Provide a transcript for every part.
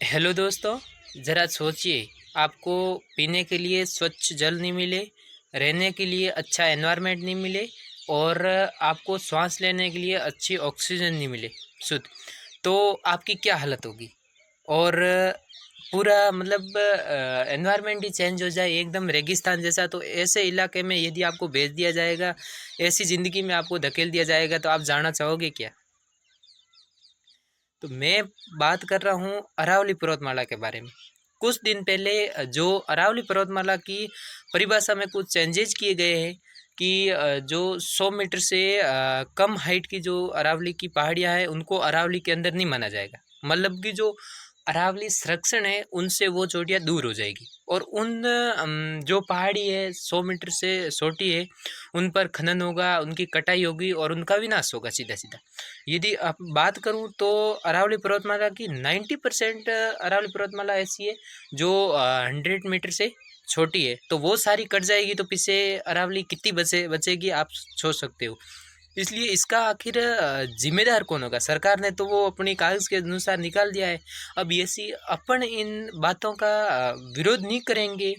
Hello दोस्तों, ज़रा सोचिए। आपको पीने के लिए स्वच्छ जल नहीं मिले, रहने के लिए अच्छा एनवायरनमेंट नहीं मिले और आपको सांस लेने के लिए अच्छी ऑक्सीजन नहीं मिले शुद्ध, तो आपकी क्या हालत होगी। और पूरा मतलब एनवायरनमेंट ही चेंज हो जाए एकदम रेगिस्तान जैसा, तो ऐसे इलाके में यदि आपको भेज दिया जाएगा, ऐसी ज़िंदगी में आपको धकेल दिया जाएगा, तो आप जाना चाहोगे क्या। तो मैं बात कर रहा हूँ अरावली पर्वतमाला के बारे में। कुछ दिन पहले जो अरावली पर्वतमाला की परिभाषा में कुछ चेंजेस किए गए हैं कि जो 100 मीटर से कम हाइट की जो अरावली की पहाड़ियाँ हैं उनको अरावली के अंदर नहीं माना जाएगा। मतलब कि जो अरावली संरक्षण है उनसे वो चोटियाँ दूर हो जाएगी और उन जो पहाड़ी है 100 मीटर से छोटी है उन पर खनन होगा, उनकी कटाई होगी और उनका विनाश होगा सीधा सीधा। यदि आप बात करूं तो अरावली पर्वतमाला की 90% अरावली पर्वतमाला ऐसी है जो 100 मीटर से छोटी है, तो वो सारी कट जाएगी तो पीछे अरावली कितनी बचेगी आप सोच सकते हो। इसलिए इसका आखिर जिम्मेदार कौन होगा। सरकार ने तो वो अपनी कागज के अनुसार निकाल दिया है। अब ऐसी अपन इन बातों का विरोध नहीं करेंगे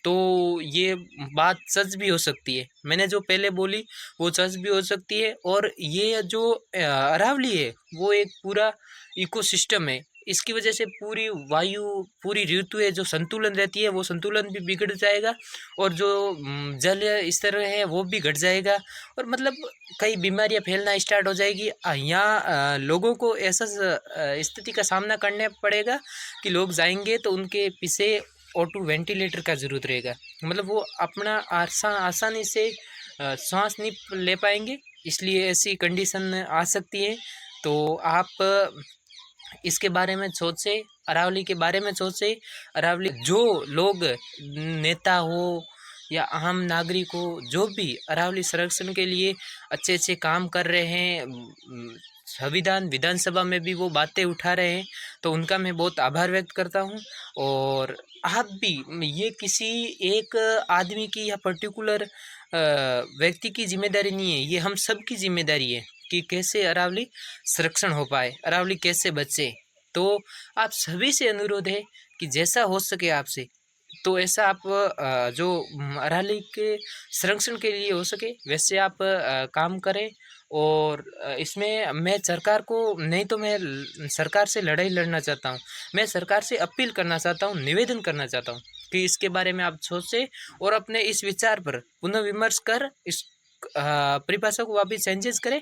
तो ये बात सच भी हो सकती है। मैंने जो पहले बोली वो सच भी हो सकती है और ये जो अरावली है वो एक पूरा इकोसिस्टम है। इसकी वजह से पूरी वायु, पूरी ऋतु है जो संतुलन रहती है वो संतुलन भी बिगड़ जाएगा और जो जल स्तर है वो भी घट जाएगा और मतलब कई बीमारियां फैलना स्टार्ट हो जाएगी। यहाँ लोगों को ऐसा स्थिति का सामना करना पड़ेगा कि लोग जाएंगे तो उनके पीछे O2 वेंटिलेटर का ज़रूरत रहेगा। मतलब वो अपना आसानी से सांस नहीं ले पाएंगे, इसलिए ऐसी कंडीशन आ सकती है। तो आप इसके बारे में सोचें, अरावली के बारे में सोचें। अरावली जो लोग नेता हो या आम नागरिक हो, जो भी अरावली संरक्षण के लिए अच्छे अच्छे काम कर रहे हैं, संविधान विधानसभा में भी वो बातें उठा रहे हैं, तो उनका मैं बहुत आभार व्यक्त करता हूँ। और आप भी, ये किसी एक आदमी की या पर्टिकुलर व्यक्ति की जिम्मेदारी नहीं है, ये हम सब की जिम्मेदारी है कि कैसे अरावली संरक्षण हो पाए, अरावली कैसे बचे। तो आप सभी से अनुरोध है कि जैसा हो सके आपसे, तो ऐसा आप जो अरावली के संरक्षण के लिए हो सके वैसे आप काम करें। और इसमें मैं सरकार को नहीं तो मैं सरकार से लड़ाई लड़ना चाहता हूँ। मैं सरकार से अपील करना चाहता हूँ, निवेदन करना चाहता हूँ कि इसके बारे में आप सोचें और अपने इस विचार पर पुनः विमर्श कर इस परिभाषा को वापिस चेंजेस करें।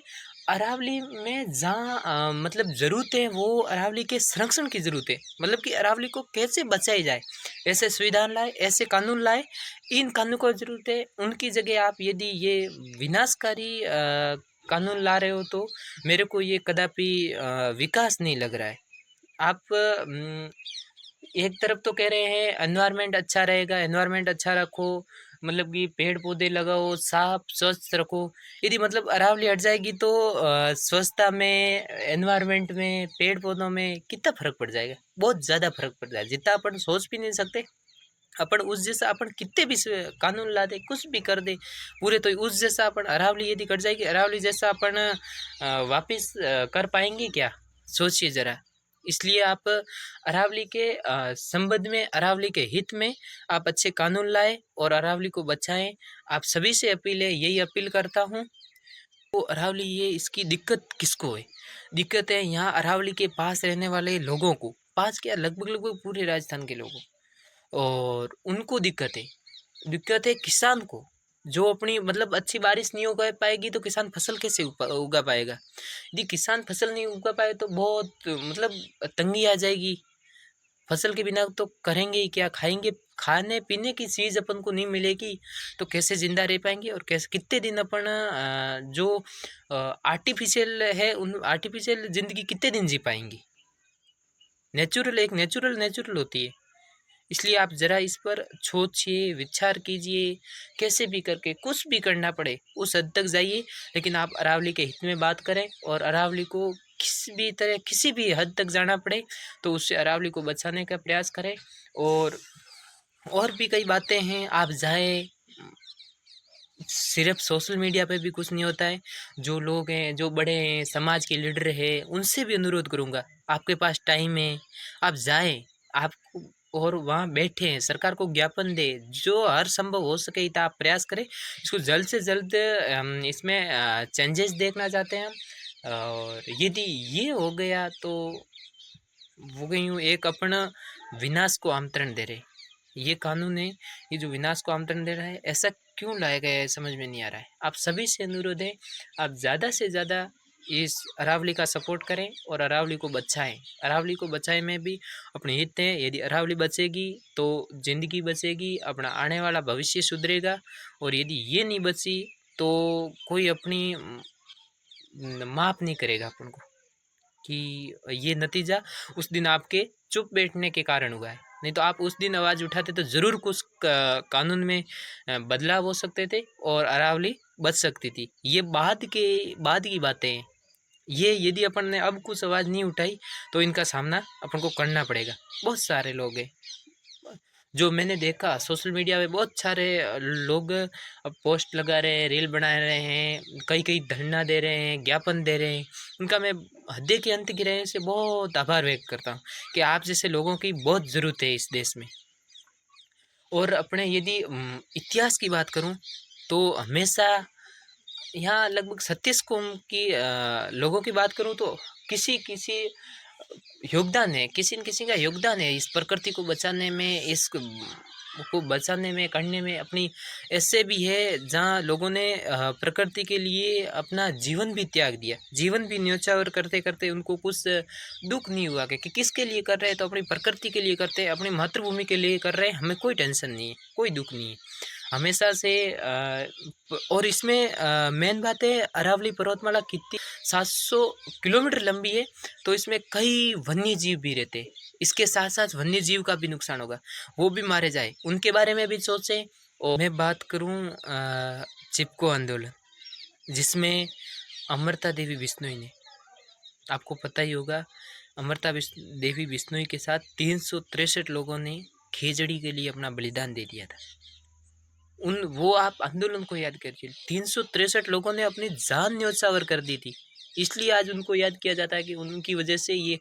अरावली में जहाँ मतलब ज़रूरत है वो अरावली के संरक्षण की ज़रूरत है। मतलब कि अरावली को कैसे बचाई जाए, ऐसे संविधान लाए, ऐसे कानून लाए। इन कानून को ज़रूरत है, उनकी जगह आप यदि ये विनाशकारी कानून ला रहे हो तो मेरे को ये कदापि विकास नहीं लग रहा है। आप एक तरफ तो कह रहे हैं एनवायरनमेंट अच्छा रहेगा, एनवायरनमेंट अच्छा रखो, मतलब कि पेड़ पौधे लगाओ, साफ स्वच्छ रखो। यदि मतलब अरावली हट जाएगी तो स्वच्छता में, एनवायरनमेंट में, पेड़ पौधों में कितना फर्क पड़ जाएगा। बहुत ज़्यादा फर्क पड़ जाएगा, जितना अपन सोच भी नहीं सकते। अपन उस जैसा अपन कितने भी कानून ला दे, कुछ भी कर दे पूरे, तो उस जैसा अपन अरावली यदि कट जाएगी, अरावली जैसा अपन वापिस कर पाएंगे क्या। सोचिए ज़रा। इसलिए आप अरावली के संबंध में, अरावली के हित में आप अच्छे कानून लाए और अरावली को बचाएं। आप सभी से अपील है, यही अपील करता हूँ। तो अरावली, ये इसकी दिक्कत किसको है। दिक्कत है यहाँ अरावली के पास रहने वाले लोगों को, पास क्या लगभग लगभग पूरे राजस्थान के लोगों, और उनको दिक्कत है किसान को, जो अपनी मतलब अच्छी बारिश नहीं उगा पाएगी तो किसान फसल कैसे उगा पाएगा। यदि किसान फसल नहीं उगा पाए तो बहुत मतलब तंगी आ जाएगी। फसल के बिना तो करेंगे ही क्या, खाएंगे, खाने पीने की चीज़ अपन को नहीं मिलेगी तो कैसे जिंदा रह पाएंगे और कैसे कितने दिन अपन जो आर्टिफिशियल है उन आर्टिफिशियल ज़िंदगी कितने दिन जी पाएंगे। नेचुरल एक नेचुरल होती है। इसलिए आप ज़रा इस पर सोचिए, विचार कीजिए, कैसे भी करके कुछ भी करना पड़े उस हद तक जाइए, लेकिन आप अरावली के हित में बात करें और अरावली को किसी भी तरह, किसी भी हद तक जाना पड़े तो उससे अरावली को बचाने का प्रयास करें। और भी कई बातें हैं, आप जाए, सिर्फ सोशल मीडिया पे भी कुछ नहीं होता है। जो लोग हैं, जो बड़े हैं, समाज के लीडर हैं, उनसे भी अनुरोध करूँगा, आपके पास टाइम है, आप जाएँ, आप और वहाँ बैठें, सरकार को ज्ञापन दें, जो हर संभव हो सके इतना आप प्रयास करें। इसको जल्द से जल्द हम इसमें चेंजेस देखना चाहते हैं हम। और यदि ये हो गया तो वो गई हूँ एक अपना विनाश को आमंत्रण दे रहे। ये कानून है, ये जो विनाश को आमंत्रण दे रहा है, ऐसा क्यों लाया गया है समझ में नहीं आ रहा है। आप सभी से अनुरोध है, आप ज़्यादा से ज़्यादा इस अरावली का सपोर्ट करें और अरावली को बचाएं। अरावली को बचाए में भी अपने हित है। यदि अरावली बचेगी तो ज़िंदगी बचेगी, अपना आने वाला भविष्य सुधरेगा। और यदि ये नहीं बची तो कोई अपनी माफ़ नहीं करेगा अपन को कि ये नतीजा उस दिन आपके चुप बैठने के कारण हुआ है। नहीं तो आप उस दिन आवाज़ उठाते तो ज़रूर कुछ कानून में बदलाव हो सकते थे और अरावली बच सकती थी। ये बाद की बातें हैं। ये यदि अपन ने अब कुछ आवाज़ नहीं उठाई तो इनका सामना अपन को करना पड़ेगा। बहुत सारे लोग हैं जो मैंने देखा सोशल मीडिया पे, बहुत सारे लोग अब पोस्ट लगा रहे हैं, रील बना रहे हैं, कई कई धरना दे रहे हैं, ज्ञापन दे रहे हैं। उनका मैं हृदय के अंत की गहराई से बहुत आभार व्यक्त करता हूँ कि आप जैसे लोगों की बहुत ज़रूरत है इस देश में। और अपने यदि इतिहास की बात करूँ तो हमेशा यहाँ लगभग 36 कौम की लोगों की बात करूँ तो किसी किसी योगदान है, किसी न किसी का योगदान है इस प्रकृति को बचाने में, इस को बचाने में, करने में। अपनी ऐसे भी है जहाँ लोगों ने प्रकृति के लिए अपना जीवन भी त्याग दिया। जीवन भी न्योछावर करते करते उनको कुछ दुख नहीं हुआ कि किसके लिए कर रहे हैं, तो अपनी प्रकृति के लिए करते हैं, अपनी मातृभूमि के लिए कर रहे हैं। हमें कोई टेंशन नहीं है, कोई दुख नहीं है हमेशा से। और इसमें मेन बात है, अरावली पर्वतमाला कितनी 700 किलोमीटर लंबी है, तो इसमें कई वन्य जीव भी रहते हैं। इसके साथ साथ वन्य जीव का भी नुकसान होगा, वो भी मारे जाए, उनके बारे में भी सोचें। और मैं बात करूं चिपको आंदोलन, जिसमें अमृता देवी बिश्नोई ने, आपको पता ही होगा, देवी बिश्नोई के साथ 363 लोगों ने खेजड़ी के लिए अपना बलिदान दे दिया था। वो आप आंदोलन को याद करिए, 363 लोगों ने अपनी जान न्योछावर कर दी थी। इसलिए आज उनको याद किया जाता है कि उनकी वजह से ये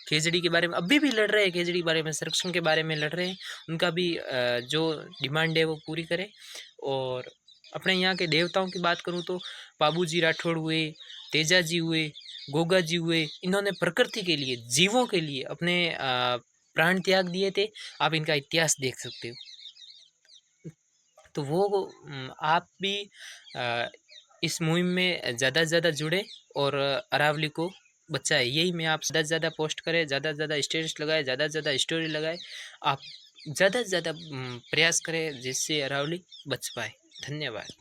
खेजड़ी के बारे में अभी भी लड़ रहे हैं, खेजड़ी के बारे में, संरक्षण के बारे में लड़ रहे हैं। उनका भी जो डिमांड है वो पूरी करें। और अपने यहाँ के देवताओं की बात करूँ तो बाबूजी राठौड़ हुए, तेजा जी हुए, गोगा जी हुए, इन्होंने प्रकृति के लिए, जीवों के लिए अपने प्राण त्याग दिए थे। आप इनका इतिहास देख सकते हो। तो वो आप भी इस मुहिम में ज़्यादा से ज़्यादा जुड़े और अरावली को बचाए। यही मैं आप ज़्यादा से ज़्यादा पोस्ट करें, ज़्यादा से ज़्यादा स्टेटस लगाए, ज़्यादा से ज़्यादा स्टोरी लगाए। आप ज़्यादा से ज़्यादा प्रयास करें जिससे अरावली बच पाए। धन्यवाद।